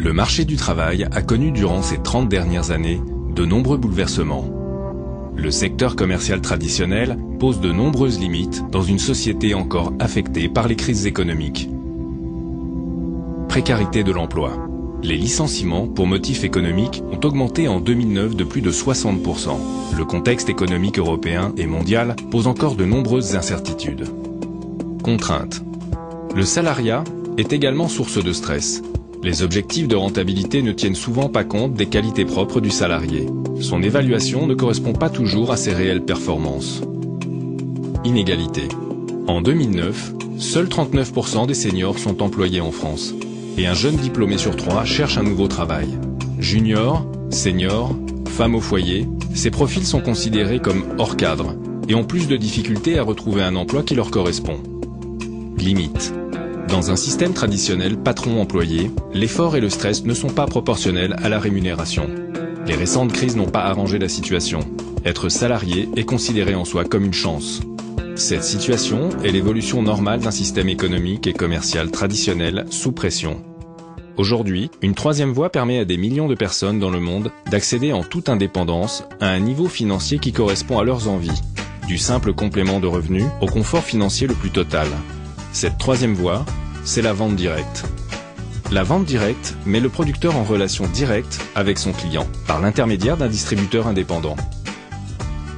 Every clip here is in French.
Le marché du travail a connu durant ces 30 dernières années de nombreux bouleversements. Le secteur commercial traditionnel pose de nombreuses limites dans une société encore affectée par les crises économiques. Précarité de l'emploi. Les licenciements pour motifs économiques ont augmenté en 2009 de plus de 60%. Le contexte économique européen et mondial pose encore de nombreuses incertitudes. Contraintes. Le salariat est également source de stress. Les objectifs de rentabilité ne tiennent souvent pas compte des qualités propres du salarié. Son évaluation ne correspond pas toujours à ses réelles performances. Inégalité. En 2009, seuls 39% des seniors sont employés en France. Et un jeune diplômé sur 3 cherche un nouveau travail. Junior, senior, femme au foyer, ces profils sont considérés comme hors cadre et ont plus de difficultés à retrouver un emploi qui leur correspond. Limite. Dans un système traditionnel patron-employé, l'effort et le stress ne sont pas proportionnels à la rémunération. Les récentes crises n'ont pas arrangé la situation. Être salarié est considéré en soi comme une chance. Cette situation est l'évolution normale d'un système économique et commercial traditionnel sous pression. Aujourd'hui, une troisième voie permet à des millions de personnes dans le monde d'accéder en toute indépendance à un niveau financier qui correspond à leurs envies, du simple complément de revenus au confort financier le plus total. Cette troisième voie, c'est la vente directe. La vente directe met le producteur en relation directe avec son client, par l'intermédiaire d'un distributeur indépendant.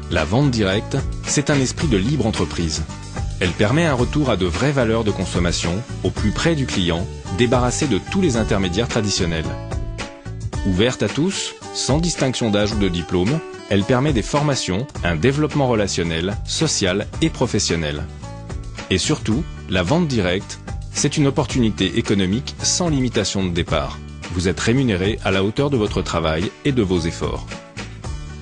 La vente directe, c'est un esprit de libre entreprise. Elle permet un retour à de vraies valeurs de consommation, au plus près du client, débarrassé de tous les intermédiaires traditionnels. Ouverte à tous, sans distinction d'âge ou de diplôme, elle permet des formations, un développement relationnel, social et professionnel. Et surtout, la vente directe, c'est une opportunité économique sans limitation de départ. Vous êtes rémunéré à la hauteur de votre travail et de vos efforts.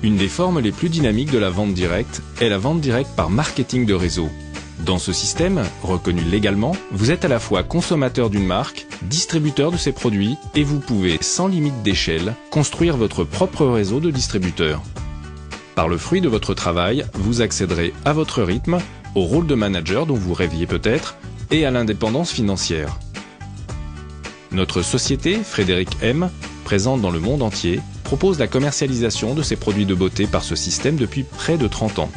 Une des formes les plus dynamiques de la vente directe est la vente directe par marketing de réseau. Dans ce système, reconnu légalement, vous êtes à la fois consommateur d'une marque, distributeur de ses produits et vous pouvez, sans limite d'échelle, construire votre propre réseau de distributeurs. Par le fruit de votre travail, vous accéderez à votre rythme, au rôle de manager dont vous rêviez peut-être, et à l'indépendance financière. Notre société, Frédéric M, présente dans le monde entier, propose la commercialisation de ses produits de beauté par ce système depuis près de 30 ans.